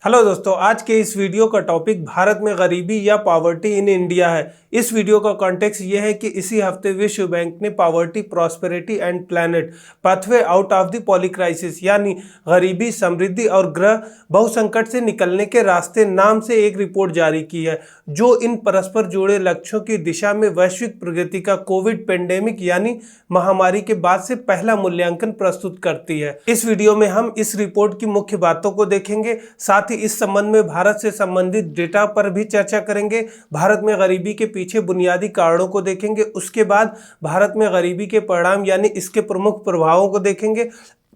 Hello दोस्तों, आज के इस वीडियो का टॉपिक भारत में गरीबी या पॉवर्टी इन इंडिया है। इस वीडियो का कॉन्टेक्स्ट ये है कि इसी हफ्ते विश्व बैंक ने poverty, prosperity and planet pathway out of the poly crisis यानी गरीबी, समृद्धि और ग्रह बहुसंकट से निकलने के रास्ते नाम से एक रिपोर्ट जारी की है, जो इन परस्पर जुड़े लक्ष्यों की दिशा में वैश्विक प्रगति का कोविड पेंडेमिक यानी महामारी के बाद से पहला मूल्यांकन प्रस्तुत करती है। इस वीडियो में हम इस रिपोर्ट की मुख्य बातों को देखेंगे, साथ ही इस संबंध में भारत से संबंधित डेटा पर भी चर्चा करेंगे। भारत में गरीबी के पीछे बुनियादी कारणों को देखेंगे। उसके बाद भारत में गरीबी के परिणाम यानी इसके प्रमुख प्रभावों को देखेंगे।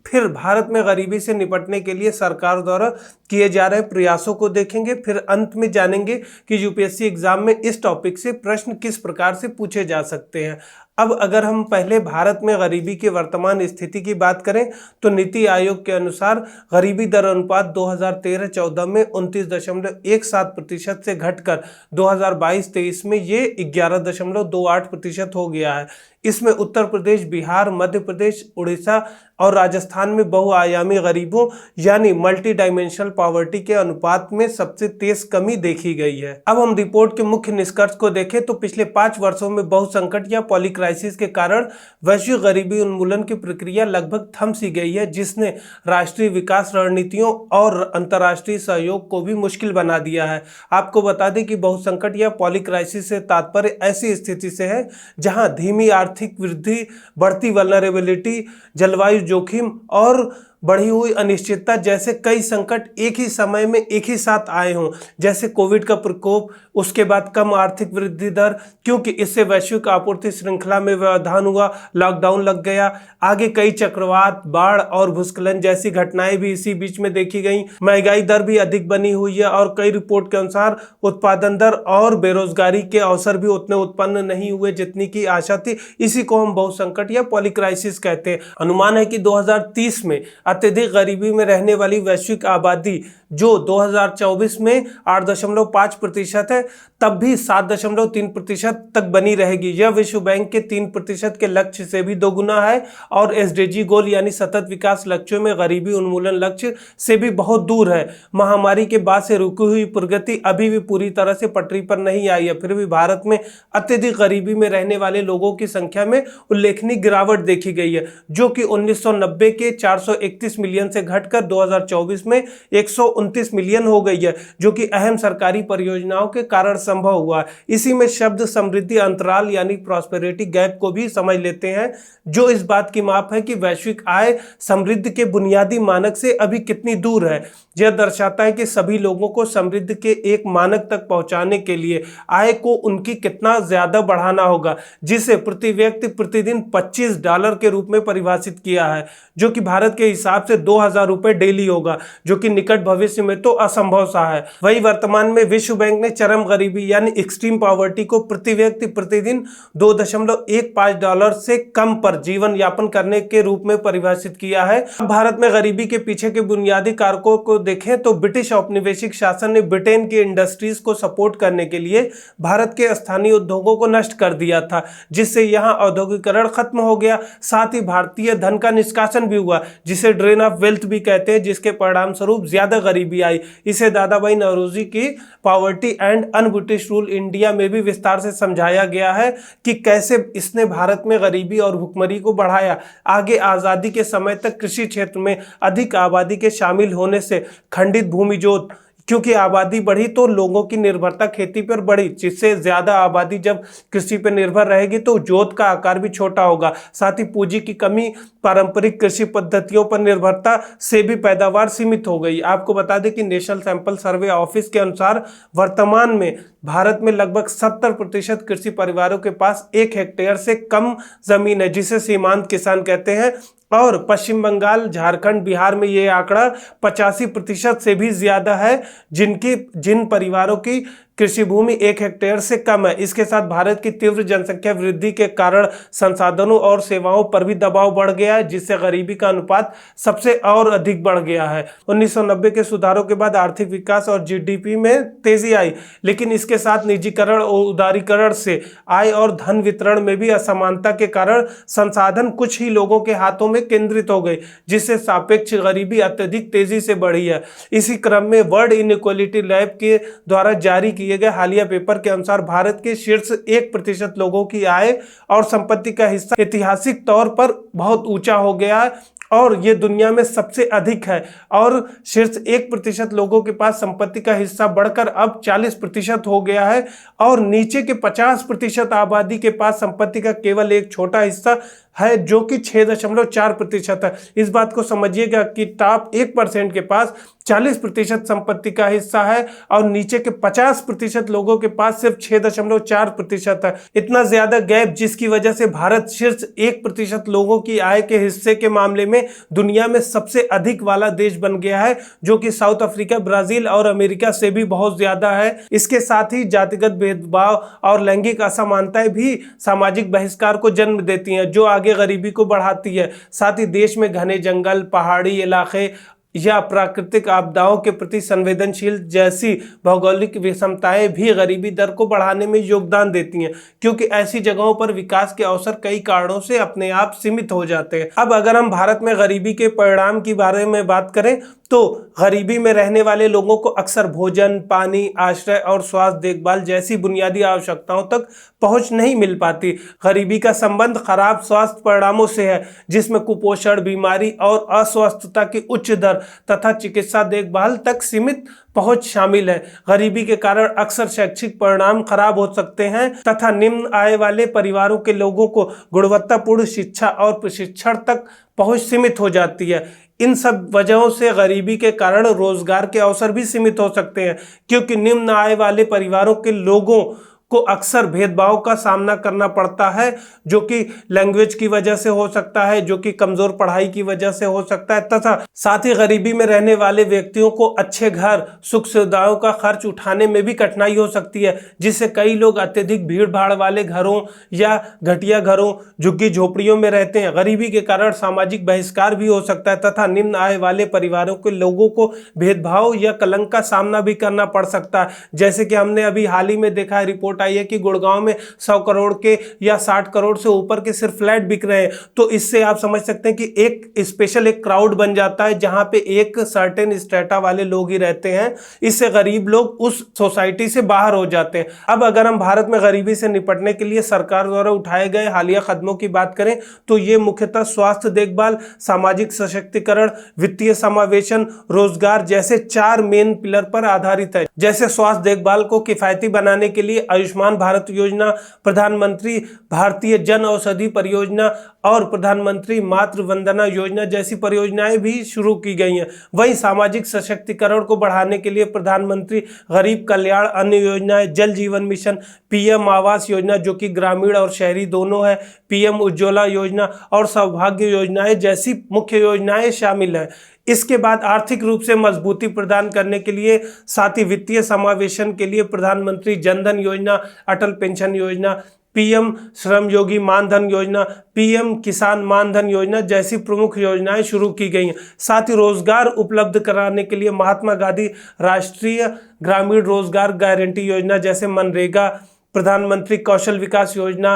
फिर भारत में गरीबी से निपटने के लिए सरकार द्वारा किए जा रहे प्रयासों को देखेंगे। फिर अंत में जानेंगे कि यूपीएससी एग्जाम में इस टॉपिक से प्रश्न किस प्रकार से पूछे जा सकते हैं। अब अगर हम पहले भारत में गरीबी की वर्तमान स्थिति की बात करें तो नीति आयोग के अनुसार गरीबी दर अनुपात 2013-14 में 29.17% से घटकर 2022-23 में ये 11.28% हो गया है। इसमें उत्तर प्रदेश, बिहार, मध्य प्रदेश, उड़ीसा और राजस्थान में बहुआयामी गरीबों यानी मल्टी डायमेंशनल पॉवर्टी के अनुपात में सबसे तेज कमी देखी गई है। अब हम रिपोर्ट के मुख्य निष्कर्ष को देखें तो पिछले 5 वर्षों में बहुसंकट या पॉली क्राइसिस के कारण वैश्विक गरीबी उन्मूलन की प्रक्रिया लगभग थम सी गई है, जिसने राष्ट्रीय विकास रणनीतियों और अंतर्राष्ट्रीय सहयोग को भी मुश्किल बना दिया है। आपको बता दें कि बहुसंकट या पॉली क्राइसिस से तात्पर्य ऐसी स्थिति से है जहां धीमी आर्थिक वृद्धि, बढ़ती वल्नरेबिलिटी, जलवायु जोखिम और बढ़ी हुई अनिश्चितता जैसे कई संकट एक ही समय में एक ही साथ आए हों, जैसे कोविड का प्रकोप, उसके बाद कम आर्थिक वृद्धि दर क्योंकि इससे वैश्विक आपूर्ति श्रृंखला में व्यवधान हुआ, लॉकडाउन लग गया, आगे कई चक्रवात, बाढ़ और भूस्खलन जैसी घटनाएं भी इसी बीच में देखी गई। महंगाई दर भी अधिक बनी हुई है और कई रिपोर्ट के अनुसार उत्पादन दर और बेरोजगारी के अवसर भी उतने उत्पन्न नहीं हुए जितनी की आशा थी। इसी को हम बहुसंकट या पॉली क्राइसिस कहते हैं। अनुमान है कि 2030 में अत्यधिक गरीबी में रहने वाली वैश्विक आबादी जो 2024 में 8.5% है, तब भी 7.3% तक बनी रहेगी। यह विश्व बैंक के 3% के लक्ष्य से भी दोगुना है और एसडीजी गोल यानी सतत विकास लक्ष्यों में गरीबी उन्मूलन लक्ष्य से भी बहुत दूर है। महामारी के बाद से रुकी हुई प्रगति अभी भी पूरी तरह से पटरी पर नहीं आई है, फिर भी भारत में अत्यधिक गरीबी में रहने वाले लोगों की संख्या में उल्लेखनीय गिरावट देखी गई है, जो कि 1990 के 431 मिलियन से घटकर 2024 में 129 मिलियन हो गई है, जो कि अहम सरकारी परियोजनाओं के कारण संभव हुआ है। इसी में शब्द समृद्धि अंतराल यानी प्रॉस्पेरिटी गैप को भी समझ लेते हैं, जो इस बात की माप है कि वैश्विक आय समृद्धि के बुनियादी मानक से अभी कितनी दूर है। यह दर्शाता है कि सभी लोगों को समृद्धि के एक मानक तक पहुंचाने के लिए आय को उनकी कितना ज्यादा बढ़ाना होगा, जिसे प्रति व्यक्ति प्रतिदिन $25 के रूप में परिभाषित किया है, जो कि भारत के हिसाब से 2000 रुपए डेली होगा, जो कि निकट भविष्य में तो असंभव सा है। वही वर्तमान में विश्व बैंक ने चरम गरीबी यानी एक्सट्रीम पॉवर्टी को प्रति व्यक्ति प्रतिदिन $2.15 से कम पर जीवन यापन करने के रूप में परिभाषित किया है। भारत में गरीबी के पीछे के बुनियादी कारकों को देखें तो ब्रिटिश औपनिवेशिक शासन ने ब्रिटेन की इंडस्ट्रीज को सपोर्ट करने के लिए भारत के स्थानीय उद्योगों को नष्ट कर दिया था, जिससे यहाँ औद्योगिकरण खत्म हो गया। साथ ही भारतीय धन का निष्कासन भी हुआ, जिसे ड्रेन ऑफ वेल्थ भी कहते हैं, जिसके परिणाम स्वरूप ज्यादा गरीबी आई। इसे दादा भाई नौरोजी की poverty and un British rule India में भी विस्तार से समझाया गया है कि कैसे इसने भारत में गरीबी और भुखमरी को बढ़ाया। आगे आजादी के समय तक कृषि क्षेत्र में अधिक आबादी के शामिल होने से खंडित भूमि जोत, क्योंकि आबादी बढ़ी तो लोगों की निर्भरता खेती पर बढ़ी, जिससे ज्यादा आबादी जब कृषि पर निर्भर रहेगी तो जोत का आकार भी छोटा होगा। साथ ही पूंजी की कमी, पारंपरिक कृषि पद्धतियों पर निर्भरता से भी पैदावार सीमित हो गई। आपको बता दें कि नेशनल सैंपल सर्वे ऑफिस के अनुसार वर्तमान में भारत में लगभग 70% कृषि परिवारों के पास 1 हेक्टेयर से कम जमीन है, जिसे सीमांत किसान कहते हैं। और पश्चिम बंगाल, झारखंड, बिहार में ये आंकड़ा 85% से भी ज्यादा है, जिन परिवारों की कृषि भूमि 1 हेक्टेयर से कम है। इसके साथ भारत की तीव्र जनसंख्या वृद्धि के कारण संसाधनों और सेवाओं पर भी दबाव बढ़ गया है, जिससे गरीबी का अनुपात सबसे और अधिक बढ़ गया है। 1990 के सुधारों के बाद आर्थिक विकास और जीडीपी में तेजी आई, लेकिन इसके साथ निजीकरण और उदारीकरण से आय और धन वितरण में भी असमानता के कारण संसाधन कुछ ही लोगों के हाथों में केंद्रित हो गए, जिससे सापेक्ष गरीबी अत्यधिक तेजी से बढ़ी है। इसी क्रम में वर्ल्ड इनइक्वालिटी लैब के द्वारा जारी किए गए हालिया पेपर के अनुसार भारत के शीर्ष 1% लोगों की आय और संपत्ति का हिस्सा ऐतिहासिक तौर पर बहुत ऊंचा हो गया है और ये दुनिया में सबसे अधिक है, और शीर्ष 1% लोगों के पास संपत्ति का हिस्सा बढ़कर अब 40% हो गया है, और नीचे के 50% आबादी के पास संपत्ति का केवल एक छोटा हिस्सा है जो कि 6.4% है। इस बात को समझिएगा कि टॉप 1% के पास 40% संपत्ति का हिस्सा है और नीचे के 50% लोगों के पास सिर्फ 6.4% है। इतना ज्यादा गैप, जिसकी वजह से भारत शीर्ष 1% लोगों की आय के हिस्से के मामले में दुनिया में सबसे अधिक वाला देश बन गया है, जो कि साउथ अफ्रीका, ब्राजील और अमेरिका से भी बहुत ज्यादा है। इसके साथ ही जातिगत भेदभाव और लैंगिक असमानताएं भी सामाजिक बहिष्कार को जन्म देती हैं, जो आगे गरीबी को बढ़ाती है। साथ ही देश में घने जंगल, पहाड़ी इलाके या प्राकृतिक आपदाओं के प्रति संवेदनशील जैसी भौगोलिक विषमताएं भी गरीबी दर को बढ़ाने में योगदान देती हैं, क्योंकि ऐसी जगहों पर विकास के अवसर कई कारणों से अपने आप सीमित हो जाते हैं। अब अगर हम भारत में गरीबी के परिणाम के बारे में बात करें तो गरीबी में रहने वाले लोगों को अक्सर भोजन, पानी, आश्रय और स्वास्थ्य देखभाल जैसी बुनियादी आवश्यकताओं तक पहुंच नहीं मिल पाती। गरीबी का संबंध खराब स्वास्थ्य परिणामों से है, जिसमें कुपोषण, बीमारी और अस्वस्थता की उच्च दर तथा चिकित्सा देखभाल तक सीमित पहुंच शामिल है। गरीबी के कारण अक्सर शैक्षिक परिणाम खराब हो सकते हैं तथा निम्न आय वाले परिवारों के लोगों को गुणवत्तापूर्ण शिक्षा और प्रशिक्षण तक पहुंच सीमित हो जाती है। इन सब वजहों से गरीबी के कारण रोजगार के अवसर भी सीमित हो सकते हैं, क्योंकि निम्न आय वाले परिवारों के लोगों को अक्सर भेदभाव का सामना करना पड़ता है, जो कि लैंग्वेज की वजह से हो सकता है, जो कि कमजोर पढ़ाई की वजह से हो सकता है, तथा साथ ही गरीबी में रहने वाले व्यक्तियों को अच्छे घर, सुख सुविधाओं का खर्च उठाने में भी कठिनाई हो सकती है, जिससे कई लोग अत्यधिक भीड़ भाड़ वाले घरों या घटिया घरों, झुग्गी झोपड़ियों में रहते हैं। गरीबी के कारण सामाजिक बहिष्कार भी हो सकता है तथा निम्न आय वाले परिवारों के लोगों को भेदभाव या कलंक का सामना भी करना पड़ सकता है। जैसे कि हमने अभी हाल ही में देखा है, रिपोर्ट आई है कि गुड़गांव में 100 करोड़ के या 60 करोड़ से ऊपर के सिर्फ फ्लैट बिक रहे हैं। तो इससे आप समझ सकते हैं कि एक स्पेशल एक क्राउड बन जाता है जहां पे एक सर्टेन स्टेटा वाले लोग ही रहते हैं। इससे गरीब लोग उस सोसाइटी से बाहर हो जाते हैं। अब अगर हम भारत में गरीबी से निपटने के लिए सरकार द्वारा उठाए गए हालिया कदमों की बात करें तो ये मुख्यतः स्वास्थ्य देखभाल, सामाजिक सशक्तिकरण, वित्तीय समावेशन, रोजगार जैसे 4 मेन पिलर पर आधारित है। जैसे स्वास्थ्य देखभाल को किफायती बनाने के लिए आयुष्मान भारत योजना, प्रधानमंत्री भारतीय जन औषधि परियोजना और प्रधानमंत्री मातृ वंदना योजना जैसी परियोजनाएं भी शुरू की गई हैं। वहीं सामाजिक सशक्तिकरण को बढ़ाने के लिए प्रधानमंत्री गरीब कल्याण अन्न योजनाएं, जल जीवन मिशन, पीएम आवास योजना जो कि ग्रामीण और शहरी दोनों है, पीएम उज्ज्वला योजना और सौभाग्य योजनाएं जैसी मुख्य योजनाएं शामिल हैं। इसके बाद आर्थिक रूप से मजबूती प्रदान करने के लिए, साथ ही वित्तीय समावेशन के लिए प्रधानमंत्री जनधन योजना, अटल पेंशन योजना, पीएम श्रम योगी मानधन योजना, पीएम किसान मानधन योजना जैसी प्रमुख योजनाएं शुरू की गई हैं। साथ ही रोजगार उपलब्ध कराने के लिए महात्मा गांधी राष्ट्रीय ग्रामीण रोजगार गारंटी योजना जैसे मनरेगा, प्रधानमंत्री कौशल विकास योजना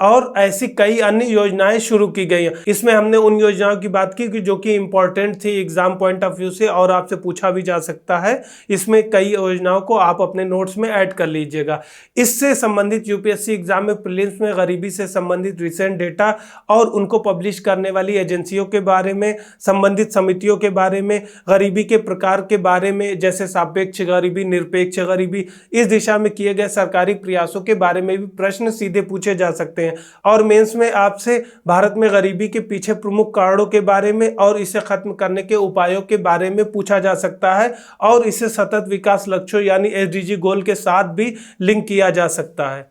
और ऐसी कई अन्य योजनाएं शुरू की गई हैं। इसमें हमने उन योजनाओं की बात की कि जो कि इंपॉर्टेंट थी एग्जाम पॉइंट ऑफ व्यू से और आपसे पूछा भी जा सकता है। इसमें कई योजनाओं को आप अपने नोट्स में ऐड कर लीजिएगा। इससे संबंधित यूपीएससी एग्जाम में प्रीलिम्स में गरीबी से संबंधित रिसेंट डेटा और उनको पब्लिश करने वाली एजेंसियों के बारे में, संबंधित समितियों के बारे में, गरीबी के प्रकार के बारे में जैसे सापेक्ष गरीबी, निरपेक्ष गरीबी, इस दिशा में किए गए सरकारी प्रयासों के बारे में भी प्रश्न सीधे पूछे जा सकते हैं। और मेंस में आपसे भारत में गरीबी के पीछे प्रमुख कारणों के बारे में और इसे खत्म करने के उपायों के बारे में पूछा जा सकता है और इसे सतत विकास लक्ष्यों यानी एसडीजी गोल के साथ भी लिंक किया जा सकता है।